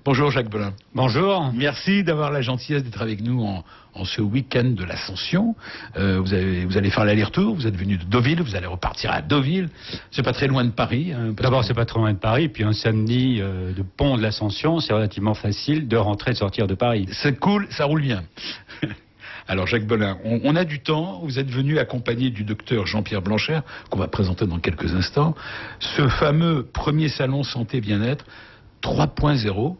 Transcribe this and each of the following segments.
Bonjour Jacques Belin. Bonjour. Merci d'avoir la gentillesse d'être avec nous en ce week-end de l'Ascension. Vous allez faire l'aller-retour, vous êtes venu de Deauville, vous allez repartir à Deauville. C'est pas très loin de Paris. D'abord, c'est pas très loin de Paris, puis un samedi de pont de l'Ascension, c'est relativement facile de rentrer et de sortir de Paris. C'est cool, ça roule bien. Alors Jacques Belin, on a du temps, vous êtes venu accompagné du docteur Jean-Pierre Blanchère, qu'on va présenter dans quelques instants. Ce fameux premier salon santé bien-être 3.0,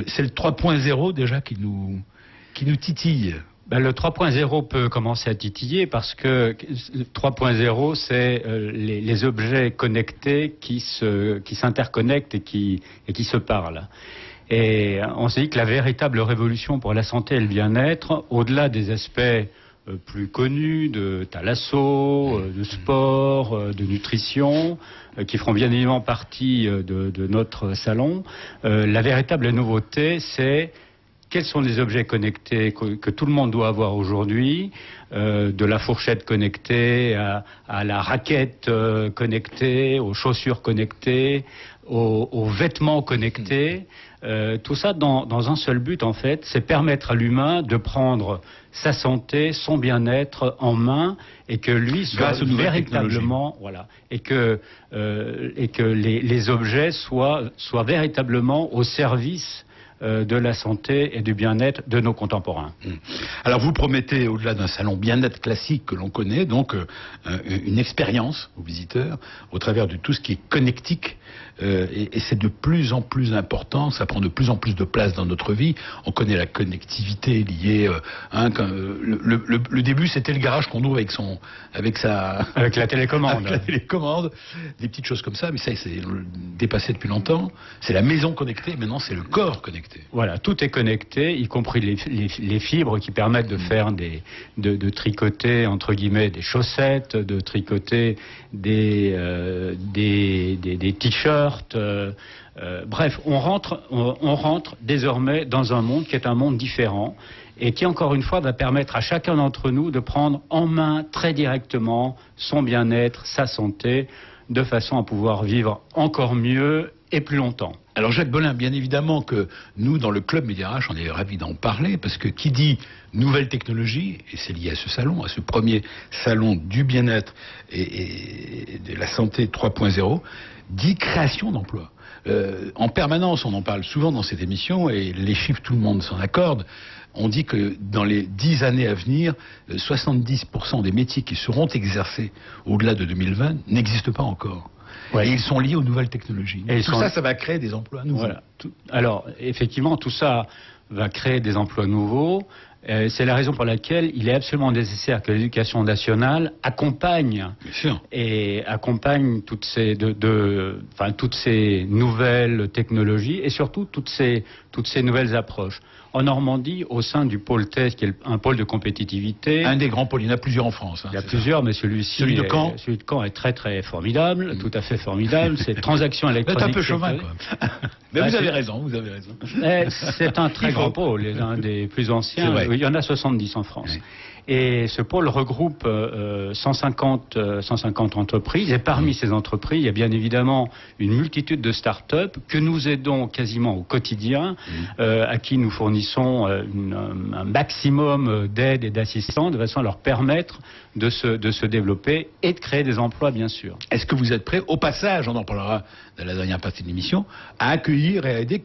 c'est le 3.0 déjà qui nous titille. Le 3.0 peut commencer à titiller parce que 3.0 c'est les objets connectés qui s'interconnectent et qui se parlent. Et on s'est dit que la véritable révolution pour la santé et le bien-être, au-delà des aspects plus connus de thalasso, de sport, de nutrition, qui feront bien évidemment partie de notre salon, la véritable nouveauté, c'est quels sont les objets connectés que tout le monde doit avoir aujourd'hui, de la fourchette connectée à la raquette connectée, aux chaussures connectées, aux vêtements connectés. Tout ça dans un seul but en fait, c'est permettre à l'humain de prendre sa santé, son bien-être en main et que lui soit véritablement, voilà, et que les objets soient véritablement au service de la santé et du bien-être de nos contemporains. Alors vous promettez, au-delà d'un salon bien-être classique que l'on connaît, donc une expérience aux visiteurs au travers de tout ce qui est connectique, et c'est de plus en plus important, ça prend de plus en plus de place dans notre vie. On connaît la connectivité liée, le début c'était le garage qu'on ouvre avec la télécommande. La télécommande, des petites choses comme ça, mais ça c'est dépassé depuis longtemps. C'est la maison connectée, maintenant c'est le corps connecté. Voilà, tout est connecté, y compris les fibres qui permettent de faire de tricoter entre guillemets des chaussettes, de tricoter des t-shirts. Bref, on rentre désormais dans un monde qui est un monde différent et qui encore une fois va permettre à chacun d'entre nous de prendre en main très directement son bien-être, sa santé, de façon à pouvoir vivre encore mieux et plus longtemps. Alors Jacques Belin, bien évidemment que nous, dans le Club Média-RH, on est ravis d'en parler, parce que qui dit nouvelle technologie, et c'est lié à ce salon, à ce premier salon du bien-être et de la santé 3.0, dit création d'emplois. En permanence, on en parle souvent dans cette émission, et les chiffres, tout le monde s'en accorde. On dit que dans les 10 années à venir, 70% des métiers qui seront exercés au-delà de 2020 n'existent pas encore. Ouais. Et ils sont liés aux nouvelles technologies. Et ça va créer des emplois nouveaux. Voilà. Alors, effectivement, tout ça va créer des emplois nouveaux. C'est la raison pour laquelle il est absolument nécessaire que l'éducation nationale accompagne toutes ces nouvelles technologies et surtout toutes ces nouvelles approches. En Normandie, au sein du pôle TES, qui est un pôle de compétitivité... Un des grands pôles, il y en a plusieurs en France. Il y a plusieurs, mais celui de Caen. Celui de Caen est très très formidable, tout à fait formidable. C'est transactions électroniques. Vous êtes un peu chauvin, quoi. Mais vous avez raison, vous avez raison. C'est un très grand pôle, un des plus anciens. Il y en a 70 en France. Oui. Et ce pôle regroupe 150 entreprises. Et parmi ces entreprises, il y a bien évidemment une multitude de start-up que nous aidons quasiment au quotidien, à qui nous fournissons un maximum d'aide et d'assistance de façon à leur permettre de se développer et de créer des emplois, bien sûr. Est-ce que vous êtes prêt, au passage, on en parlera dans la dernière partie de l'émission, à accueillir et à aider,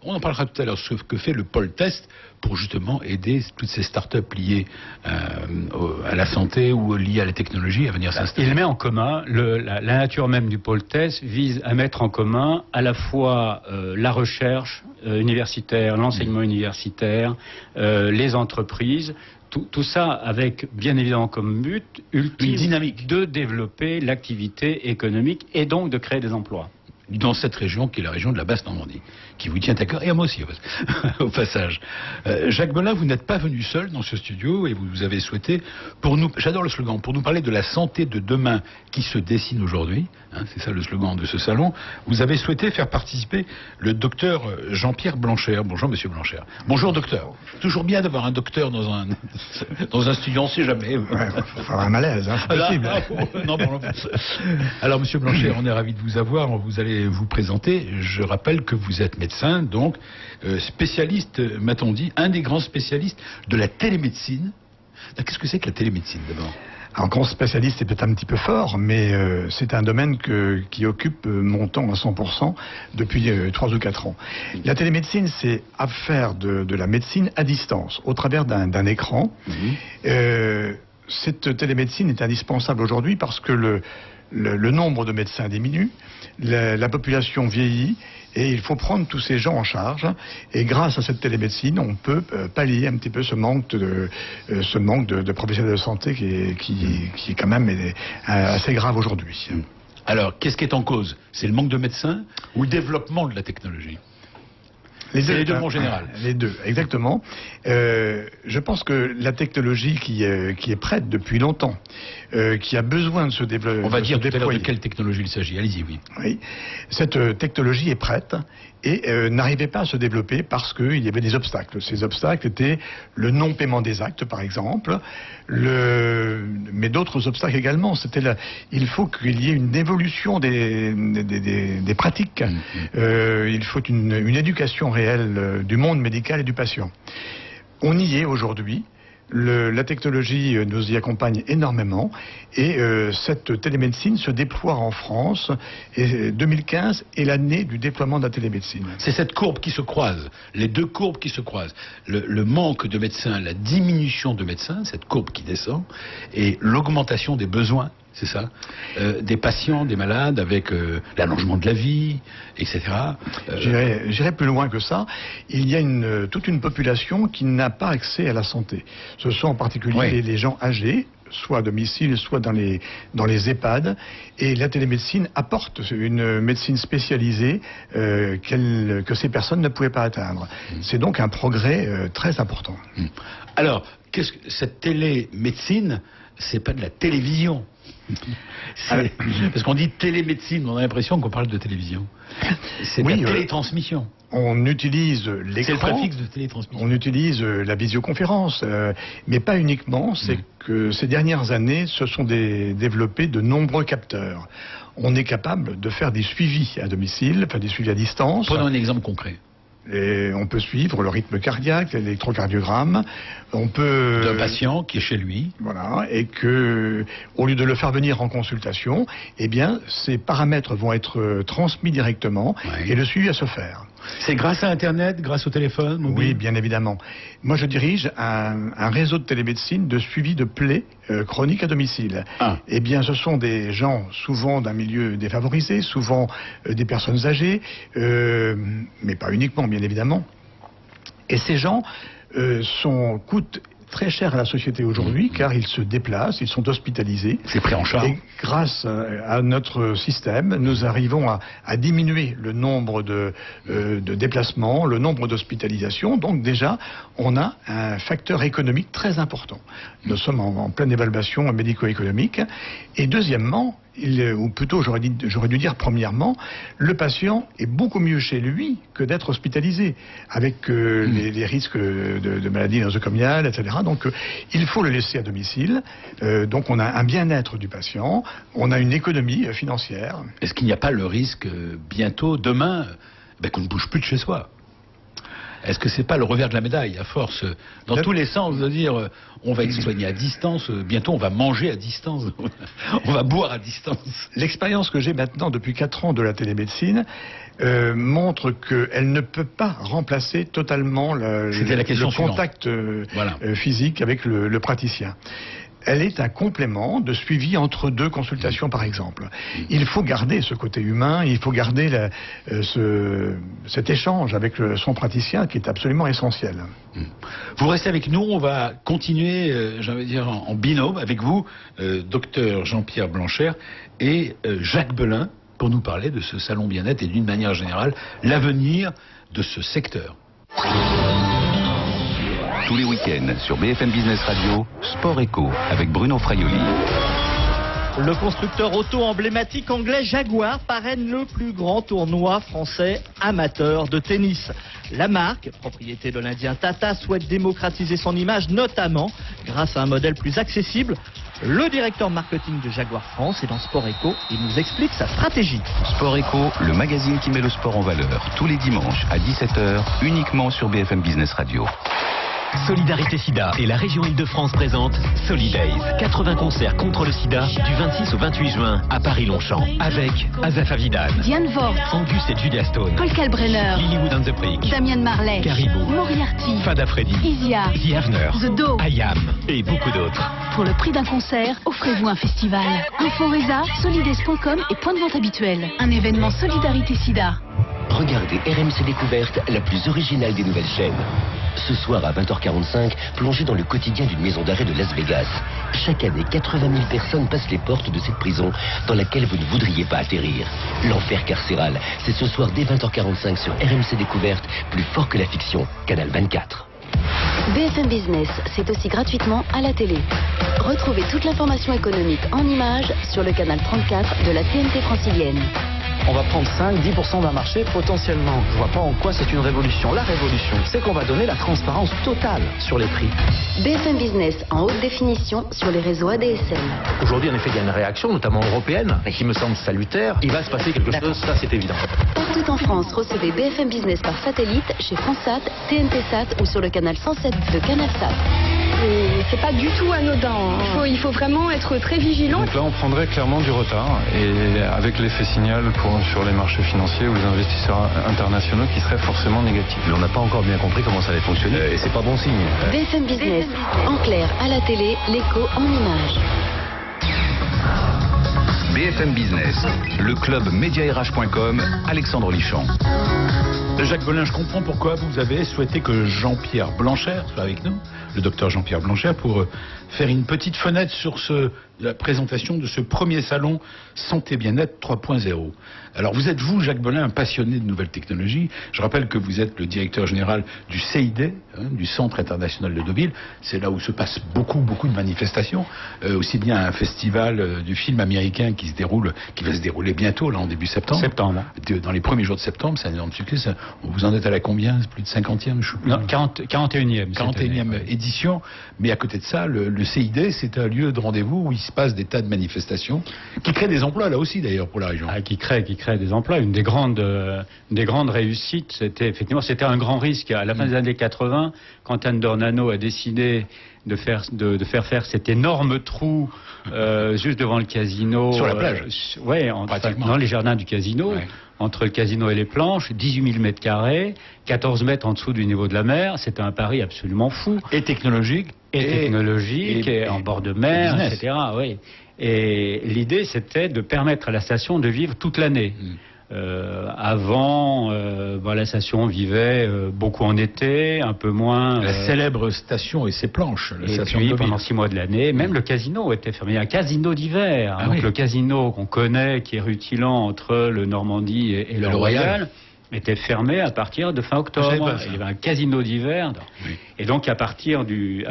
on en parlera tout à l'heure, ce que fait le pôle test pour justement aider toutes ces start-up liées à la santé ou liées à la technologie à venir s'installer. Il met en commun, la nature même du pôle test vise à mettre en commun à la fois la recherche universitaire, l'enseignement universitaire, les entreprises, tout ça avec bien évidemment comme but ultime dynamique de développer l'activité économique et donc de créer des emplois. Dans cette région qui est la région de la Basse-Normandie, qui vous tient à cœur, et à moi aussi au passage. Jacques Belin, vous n'êtes pas venu seul dans ce studio et vous avez souhaité, j'adore le slogan, pour nous parler de la santé de demain qui se dessine aujourd'hui, c'est ça le slogan de ce salon, vous avez souhaité faire participer le docteur Jean-Pierre Blanchère. Bonjour monsieur Blanchère. Bonjour docteur. Toujours bien d'avoir un docteur dans un studio, on ne sait jamais. Ouais, faut faire un malaise, c'est possible. Non, alors monsieur Blanchère, on est ravis de vous avoir, vous allez vais vous présenter. Je rappelle que vous êtes médecin, donc spécialiste, m'a-t-on dit, un des grands spécialistes de la télémédecine. Qu'est-ce que c'est que la télémédecine d'abord ? Alors, grand spécialiste, c'est peut-être un petit peu fort, mais c'est un domaine qui occupe mon temps à 100% depuis 3 ou 4 ans. La télémédecine, c'est à faire de la médecine à distance, au travers d'un écran. Cette télémédecine est indispensable aujourd'hui parce que le nombre de médecins diminue, la population vieillit, et il faut prendre tous ces gens en charge. Et grâce à cette télémédecine, on peut pallier un petit peu ce manque de professionnels de santé qui est quand même assez grave aujourd'hui. Alors, qu'est-ce qui est en cause? C'est le manque de médecins ou le développement de la technologie? Les deux, en général. Les deux, exactement. Je pense que la technologie qui est prête depuis longtemps, qui a besoin de se développer... On va dire tout à l'heure de quelle technologie il s'agit. Allez-y, oui. Oui. Cette technologie est prête et n'arrivait pas à se développer parce qu'il y avait des obstacles. Ces obstacles étaient le non-paiement des actes, par exemple, mais d'autres obstacles également. Il faut qu'il y ait une évolution des pratiques. Il faut une éducation réelle du monde médical et du patient. On y est aujourd'hui. La technologie nous y accompagne énormément et cette télémédecine se déploie en France et 2015 est l'année du déploiement de la télémédecine. C'est cette courbe qui se croise, les deux courbes qui se croisent. Le manque de médecins, la diminution de médecins, cette courbe qui descend, et l'augmentation des besoins. C'est ça, des patients, des malades, avec l'allongement de la vie, etc. J'irai plus loin que ça. Il y a toute une population qui n'a pas accès à la santé. Ce sont en particulier les gens âgés, soit à domicile, soit dans les EHPAD. Et la télémédecine apporte une médecine spécialisée que ces personnes ne pouvaient pas atteindre. C'est donc un progrès très important. Alors, cette télémédecine, c'est pas de la télévision. Parce qu'on dit télémédecine, on a l'impression qu'on parle de télévision. C'est de la télétransmission. On utilise l'écran. C'est le préfixe de télétransmission. On utilise la visioconférence, mais pas uniquement. C'est que ces dernières années se sont développés de nombreux capteurs. On est capable de faire des suivis à domicile, faire des suivis à distance. Prenons un exemple concret. Et on peut suivre le rythme cardiaque, l'électrocardiogramme. On peut d'un patient qui est chez lui. Voilà, et que au lieu de le faire venir en consultation, eh bien ces paramètres vont être transmis directement et le suivi à se faire. C'est grâce à Internet, grâce au téléphone mobile? Oui, bien évidemment. Moi, je dirige un réseau de télémédecine de suivi de plaies chroniques à domicile. Eh bien, ce sont des gens souvent d'un milieu défavorisé, souvent des personnes âgées, mais pas uniquement, bien évidemment. Et ces gens coûtent très cher à la société aujourd'hui, car ils se déplacent, ils sont hospitalisés. C'est pris en charge. Et grâce à notre système, nous arrivons à diminuer le nombre de déplacements, le nombre d'hospitalisations. Donc déjà, on a un facteur économique très important. Nous sommes en pleine évaluation médico-économique. Et deuxièmement, ou plutôt j'aurais dû dire premièrement, le patient est beaucoup mieux chez lui que d'être hospitalisé, avec les risques de maladies nosocomiales, etc. Donc il faut le laisser à domicile. Donc on a un bien-être du patient, on a une économie financière. Est-ce qu'il n'y a pas le risque bientôt, demain, qu'on ne bouge plus de chez soi? Est-ce que c'est pas le revers de la médaille, à force, dans tous les sens, de dire on va être soigné à distance, bientôt on va manger à distance, on va boire à distance? L'expérience que j'ai maintenant depuis 4 ans de la télémédecine montre qu'elle ne peut pas remplacer totalement le contact physique avec le praticien. Elle est un complément de suivi entre deux consultations, par exemple. Il faut garder ce côté humain, il faut garder cet échange avec son praticien qui est absolument essentiel. Vous restez avec nous, on va continuer, j'allais dire, en binôme avec vous, docteur Jean-Pierre Blancher et Jacques Belin, pour nous parler de ce salon bien-être et d'une manière générale, l'avenir de ce secteur. Tous les week-ends sur BFM Business Radio, Sport Eco avec Bruno Fraioli. Le constructeur auto emblématique anglais Jaguar parraine le plus grand tournoi français amateur de tennis. La marque, propriété de l'Indien Tata, souhaite démocratiser son image, notamment grâce à un modèle plus accessible. Le directeur marketing de Jaguar France est dans Sport Eco. Il nous explique sa stratégie. Sport Eco, le magazine qui met le sport en valeur, tous les dimanches à 17h, uniquement sur BFM Business Radio. Solidarité Sida et la région Île-de-France présente Solidays. 80 concerts contre le sida du 26 au 28 juin à Paris-Longchamp. Avec Asaf Avidan, Diane Vort, Angus et Julia Stone, Paul Kalbrenner, Lilywood and the Prick, Damien Marley, Caribou, Moriarty, Fada Freddy, Isia, The Avener, The Do, Ayam et beaucoup d'autres. Pour le prix d'un concert, offrez-vous un festival. Info Reza, solidays.com et point de vente habituel. Un événement Solidarité Sida. Regardez RMC Découverte, la plus originale des nouvelles chaînes. Ce soir à 20h45, plongez dans le quotidien d'une maison d'arrêt de Las Vegas. Chaque année, 80 000 personnes passent les portes de cette prison dans laquelle vous ne voudriez pas atterrir. L'enfer carcéral, c'est ce soir dès 20h45 sur RMC Découverte, plus fort que la fiction. Canal 24. BFM Business, c'est aussi gratuitement à la télé. Retrouvez toute l'information économique en images sur le canal 34 de la TNT francilienne. On va prendre 5-10% d'un marché potentiellement. Je vois pas en quoi c'est une révolution. La révolution, c'est qu'on va donner la transparence totale sur les prix. BFM Business en haute définition sur les réseaux ADSL. Aujourd'hui, en effet, il y a une réaction, notamment européenne, qui me semble salutaire. Il va se passer quelque chose, ça c'est évident. Partout en France, recevez BFM Business par satellite chez FranceSat, TNT Sat ou sur le canal 107 de CanalSat. C'est pas du tout anodin. Il faut vraiment être très vigilant. Donc là, on prendrait clairement du retard et avec l'effet signal sur les marchés financiers ou les investisseurs internationaux qui seraient forcément négatifs. Mais on n'a pas encore bien compris comment ça allait fonctionner et c'est pas bon signe. BFM Business, en clair à la télé, l'écho en images. BFM Business, le club mediarh.com, Alexandre Lichamp. Jacques Belin, je comprends pourquoi vous avez souhaité que Jean-Pierre Blanchère soit avec nous, le docteur Jean-Pierre Blanchère, pour faire une petite fenêtre sur la présentation de ce premier salon Santé Bien-être 3.0. Alors vous êtes, vous, Jacques Belin, un passionné de nouvelles technologies. Je rappelle que vous êtes le directeur général du CID, du Centre International de Deauville. C'est là où se passe beaucoup de manifestations. Aussi bien un festival du film américain qui va se dérouler bientôt, là, en début septembre. Dans les premiers jours de septembre, c'est un énorme succès. Vous en êtes à la combien? Plus de 50e? Non, 41e. 41e édition. Mais à côté de ça, le CID, c'est un lieu de rendez-vous où il se passe des tas de manifestations qui créent des emplois, là aussi, d'ailleurs, pour la région. Qui crée des emplois. Une des grandes réussites, c'était un grand risque à la fin des années 80, quand Anne Dornano a décidé de faire faire cet énorme trou juste devant le casino. Sur la plage. Dans les jardins du casino. Ouais. Entre le casino et les planches, 18 000 mètres carrés, 14 mètres en dessous du niveau de la mer. C'était un pari absolument fou. Et technologique. Et en bord de mer, etc. Oui. Et l'idée, c'était de permettre à la station de vivre toute l'année. Avant, la station vivait beaucoup en été, un peu moins. La célèbre station et ses planches. Et puis, pendant 6 mois de l'année, même le casino était fermé. Il y a un casino d'hiver. Donc le casino qu'on connaît, qui est rutilant entre le Normandie et le Royal, était fermé à partir de fin octobre. Il y avait un casino d'hiver. Oui. Et donc à partir du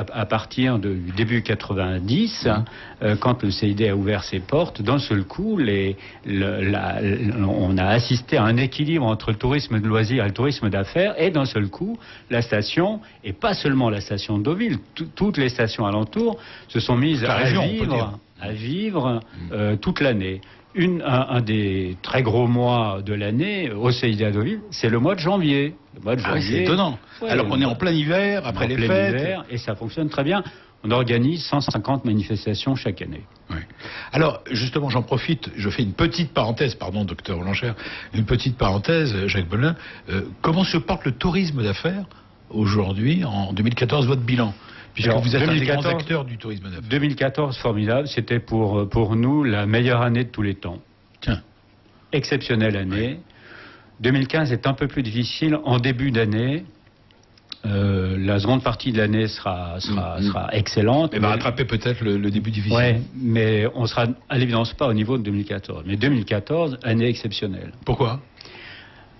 début 90, quand le CID a ouvert ses portes, d'un seul coup, on a assisté à un équilibre entre le tourisme de loisirs et le tourisme d'affaires. Et d'un seul coup, la station, et pas seulement la station de Deauville, toutes les stations alentours se sont mises à vivre toute l'année. Un des très gros mois de l'année au CID à Deauville, c'est le mois de janvier. C'est étonnant. Ouais, alors qu'on est en plein hiver, après les fêtes. Et ça fonctionne très bien. On organise 150 manifestations chaque année. Oui. Alors, justement, j'en profite, je fais une petite parenthèse, pardon, docteur Blanchère, une petite parenthèse, Jacques Belin. Comment se porte le tourisme d'affaires aujourd'hui, en 2014, votre bilan ? Puisque vous êtes un des grands acteurs du tourisme d'affaires. 2014, formidable. C'était pour nous la meilleure année de tous les temps. Tiens. Exceptionnelle année. Oui. 2015 est un peu plus difficile en début d'année. La seconde partie de l'année sera excellente. Et va rattraper peut-être le début difficile. Oui, mais on sera à l'évidence pas au niveau de 2014. Mais 2014, année exceptionnelle. Pourquoi ?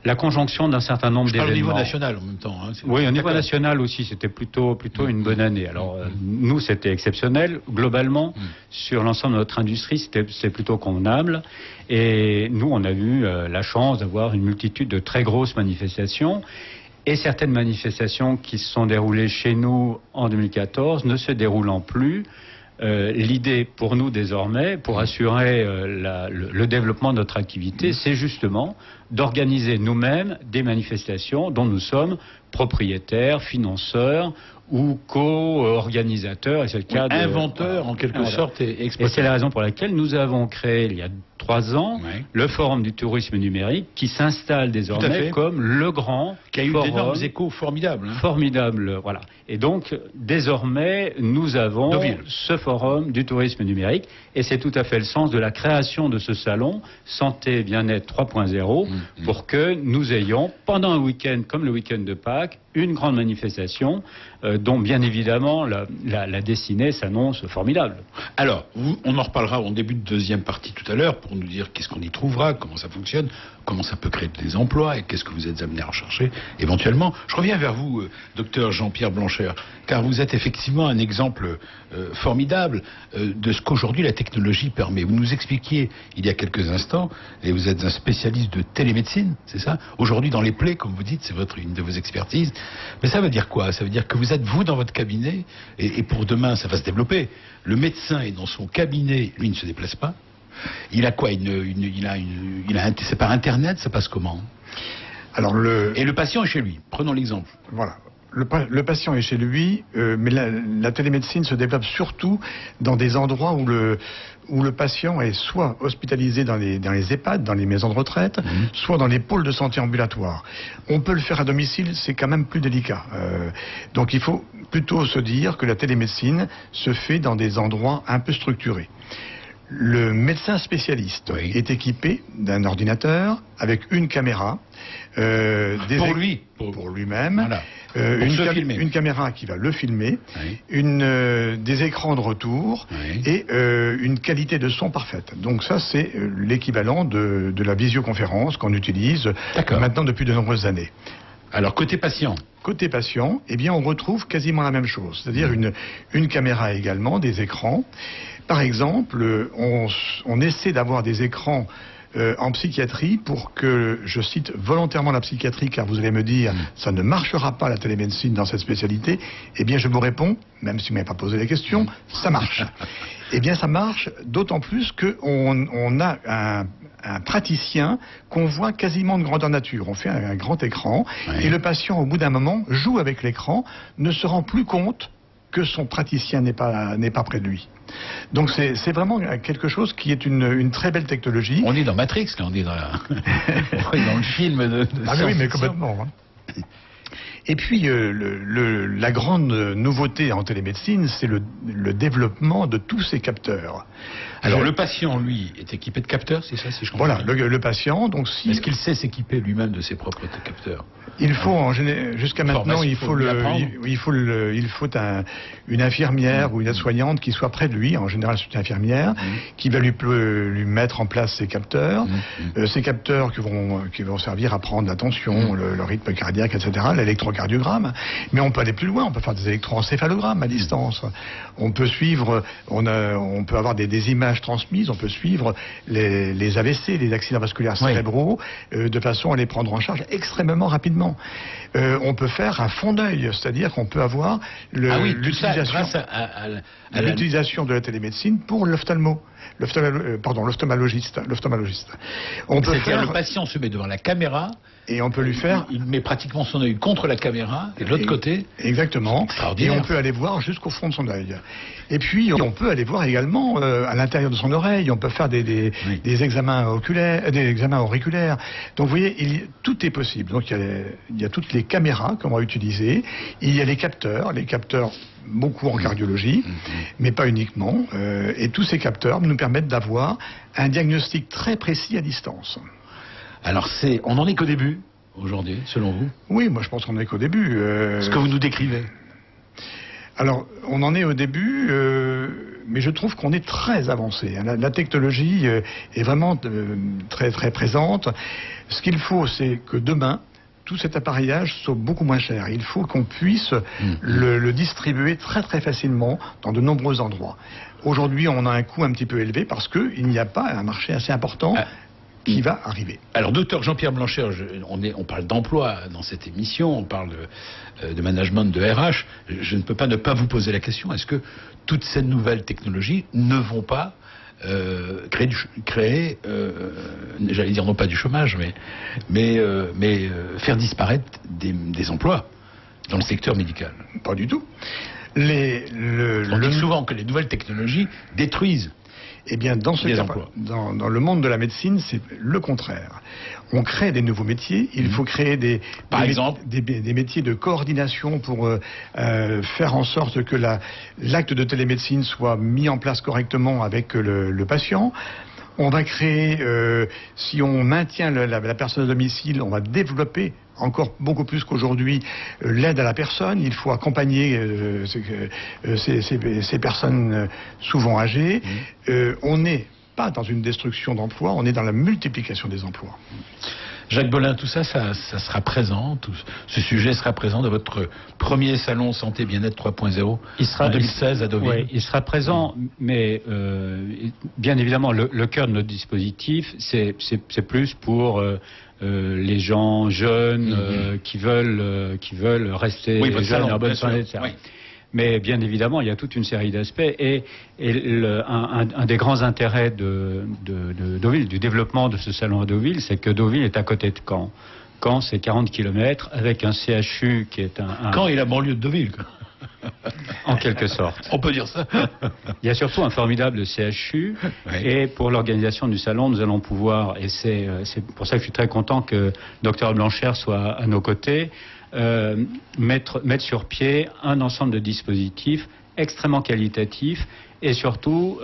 La conjonction d'un certain nombre d'événements. Au niveau national en même temps. Oui, au niveau national aussi, c'était plutôt une bonne année. Alors, nous, c'était exceptionnel. Globalement, sur l'ensemble de notre industrie, c'est plutôt convenable. Et nous, on a eu la chance d'avoir une multitude de très grosses manifestations. Et certaines manifestations qui se sont déroulées chez nous en 2014 ne se déroulant plus l'idée pour nous désormais, pour assurer le développement de notre activité, c'est justement d'organiser nous-mêmes des manifestations dont nous sommes propriétaires, financeurs ou co-organisateurs, et c'est le cas inventeurs en quelque sorte et exploiteurs. Et c'est la raison pour laquelle nous avons créé il y a 3 ans le Forum du tourisme numérique qui s'installe désormais comme le grand qui a eu d'énormes échos formidables. Formidable, voilà. Et donc désormais nous avons ce Forum du tourisme numérique et c'est tout à fait le sens de la création de ce salon Santé Bien-être 3.0 pour que nous ayons pendant un week-end comme le week-end de Pâques une grande manifestation dont bien évidemment la destinée s'annonce formidable. Alors, on en reparlera en début de deuxième partie tout à l'heure pour nous dire qu'est-ce qu'on y trouvera, comment ça fonctionne, comment ça peut créer des emplois et qu'est-ce que vous êtes amené à rechercher éventuellement. Je reviens vers vous, docteur Jean-Pierre Blanchère, car vous êtes effectivement un exemple formidable de ce qu'aujourd'hui la technologie permet. Vous nous expliquiez il y a quelques instants, et vous êtes un spécialiste de télémédecine, c'est ça? Aujourd'hui dans les plaies, comme vous dites, c'est une de vos expertises. Mais ça veut dire quoi? Ça veut dire que vous êtes vous dans votre cabinet, et pour demain ça va se développer. Le médecin est dans son cabinet, lui il ne se déplace pas. Il a quoi? C'est par Internet, ça passe comment? Alors Et le patient est chez lui. Prenons l'exemple. Voilà. Le patient est chez lui, mais la télémédecine se développe surtout dans des endroits où le patient est soit hospitalisé dans les EHPAD, dans les maisons de retraite, soit dans les pôles de santé ambulatoires. On peut le faire à domicile, c'est quand même plus délicat. Donc il faut plutôt se dire que la télémédecine se fait dans des endroits un peu structurés. Le médecin spécialiste est équipé d'un ordinateur avec une caméra, pour lui-même, voilà. Une caméra qui va le filmer, des écrans de retour et une qualité de son parfaite. Donc ça, c'est l'équivalent de la visioconférence qu'on utilise maintenant depuis de nombreuses années. Alors, côté patient? Côté patient, eh bien, on retrouve quasiment la même chose. C'est-à-dire une caméra également, des écrans. Par exemple, on essaie d'avoir des écrans en psychiatrie pour que, je cite volontairement la psychiatrie, car vous allez me dire, ça ne marchera pas la télémédecine dans cette spécialité. Eh bien, je vous réponds, même si vous ne m'avez pas posé la question, ça marche. Eh bien, ça marche d'autant plus qu'on a un praticien qu'on voit quasiment de grandeur nature. On fait un grand écran et le patient, au bout d'un moment, joue avec l'écran, ne se rend plus compte que son praticien n'est pas près de lui. Donc c'est vraiment quelque chose qui est une très belle technologie. On est dans Matrix, là, on est dans le film de ah oui, mais complètement. Hein. Et puis, la grande nouveauté en télémédecine, c'est le développement de tous ces capteurs. Alors, le patient, lui, est équipé de capteurs, c'est ça, si je comprends bien. Voilà, le patient, donc si... Est-ce qu'il sait s'équiper lui-même de ses propres capteurs? Il faut, jusqu'à maintenant, il faut une infirmière ou une aide-soignante qui soit près de lui. En général, c'est une infirmière qui va lui mettre en place ces capteurs. Ces capteurs qui vont servir à prendre la tension, le rythme cardiaque, etc., l'électrocardiogramme. Mais on peut aller plus loin, on peut faire des électroencéphalogrammes à distance. On peut suivre, on peut avoir des images transmises, on peut suivre les AVC, les accidents vasculaires cérébraux, de façon à les prendre en charge extrêmement rapidement. On peut faire un fond d'œil, c'est-à-dire qu'on peut avoir l'utilisation de la télémédecine pour l'ophtalmologiste. On peut faire... Le patient se met devant la caméra et on peut lui faire... Il met pratiquement son œil contre la caméra et de l'autre côté... Exactement. Et on peut aller voir jusqu'au fond de son œil. Et puis on peut aller voir également à l'intérieur de son oreille. On peut faire des examens oculaires, des examens auriculaires. Donc vous voyez, tout est possible. Donc il y a toutes les caméras qu'on va utiliser. Il y a les capteurs beaucoup en cardiologie, mais pas uniquement. Et tous ces capteurs nous permettent d'avoir un diagnostic très précis à distance. Alors on n'en est qu'au début, aujourd'hui, selon vous? Oui, moi je pense qu'on n'en est qu'au début. Ce que vous nous décrivez. Alors, on en est au début, mais je trouve qu'on est très avancé. La technologie est vraiment très très présente. Ce qu'il faut, c'est que demain, tout cet appareillage soit beaucoup moins cher. Il faut qu'on puisse le distribuer très très facilement dans de nombreux endroits. Aujourd'hui, on a un coût un petit peu élevé parce qu'il n'y a pas un marché assez important. qui va arriver. Alors, docteur Jean-Pierre Blanchère, on parle d'emploi dans cette émission, on parle de management, de RH. Je ne peux pas ne pas vous poser la question, est-ce que toutes ces nouvelles technologies ne vont pas créer j'allais dire non pas du chômage, mais faire disparaître des emplois dans le secteur médical? Pas du tout. On dit souvent que les nouvelles technologies détruisent. Eh bien, dans le monde de la médecine, c'est le contraire. On crée des nouveaux métiers. Il faut créer des métiers de coordination pour faire en sorte que l'acte de télémédecine soit mis en place correctement avec le patient. On va créer, si on maintient la personne à domicile, on va développer encore beaucoup plus qu'aujourd'hui l'aide à la personne. Il faut accompagner ces personnes souvent âgées. On n'est pas dans une destruction d'emplois, on est dans la multiplication des emplois. Jacques Bolin, tout ça sera présent, ce sujet sera présent dans votre premier salon Santé Bien-être 3.0 en 2016 à Deauville. Oui, il sera présent, mais bien évidemment, le cœur de notre dispositif, c'est plus pour les gens jeunes qui veulent rester jeunes en bonne santé, etc. Oui. Mais bien évidemment, il y a toute une série d'aspects et un des grands intérêts de Deauville, du développement de ce salon à Deauville, c'est que Deauville est à côté de Caen. Caen, c'est 40 km avec un CHU qui est Caen est la banlieue de Deauville, quoi. En quelque sorte. On peut dire ça. Il y a surtout un formidable CHU. Oui. Et pour l'organisation du salon, nous allons pouvoir, et c'est pour ça que je suis très content que Dr Blanchère soit à nos côtés, mettre sur pied un ensemble de dispositifs extrêmement qualitatifs et surtout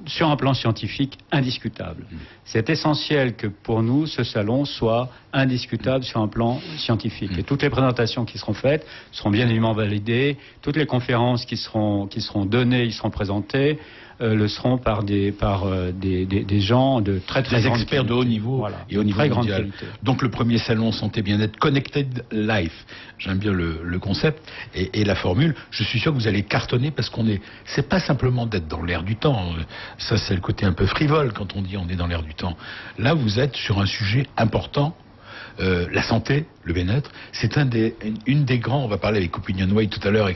sur un plan scientifique indiscutable. C'est essentiel que pour nous ce salon soit indiscutable sur un plan scientifique. Et toutes les présentations qui seront faites seront bien évidemment validées, toutes les conférences qui seront données, qui seront présentées, le seront par des gens de très grande qualité. Des experts de haut niveau, voilà, et au niveau mondial. Donc le premier salon Santé Bien-être Connected Life, j'aime bien le concept et la formule. Je suis sûr que vous allez cartonner parce c'est pas simplement d'être dans l'air du temps. Ça c'est le côté un peu frivole quand on dit on est dans l'air du temps. Là vous êtes sur un sujet important. La santé, le bien-être, c'est une des grands. On va parler avec Opinion Way tout à l'heure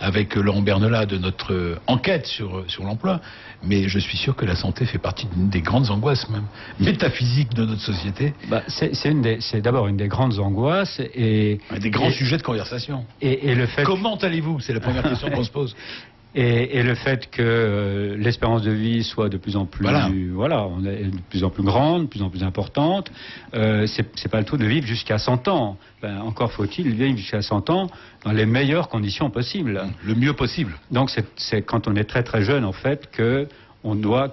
avec Laurent Bernelat de notre enquête sur l'emploi. Mais je suis sûr que la santé fait partie d'une des grandes angoisses même métaphysiques de notre société. C'est d'abord une des grandes angoisses et un des grands sujets de conversation. Et le fait. Comment allez-vous? C'est la première question qu'on se pose. Et le fait que l'espérance de vie soit de plus en plus, on est de plus en plus grande, de plus en plus importante, c'est pas le tout de vivre jusqu'à 100 ans. Encore faut-il vivre jusqu'à 100 ans dans les meilleures conditions possibles. Le mieux possible. Donc c'est quand on est très très jeune en fait que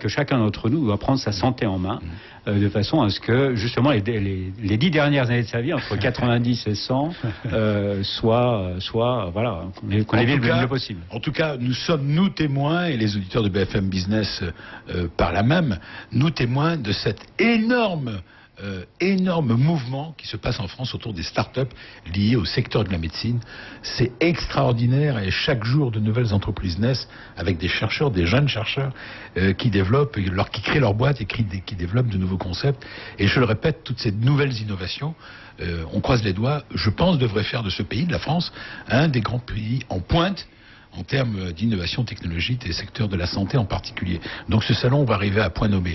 chacun d'entre nous doit prendre sa santé en main, de façon à ce que justement les 10 dernières années de sa vie, entre 90 et 100, qu'on les vive le mieux possible. En tout cas, nous sommes témoins, et les auditeurs de BFM Business par là même, nous témoins de cet énorme mouvement qui se passe en France autour des start-up liées au secteur de la médecine. C'est extraordinaire et chaque jour de nouvelles entreprises naissent avec des chercheurs, des jeunes chercheurs qui développent, qui créent leur boîte et qui développent de nouveaux concepts. Et je le répète, toutes ces nouvelles innovations, on croise les doigts, je pense devrait faire de ce pays, de la France, un des grands pays en pointe en termes d'innovation technologique et secteur de la santé en particulier. Donc ce salon va arriver à point nommé.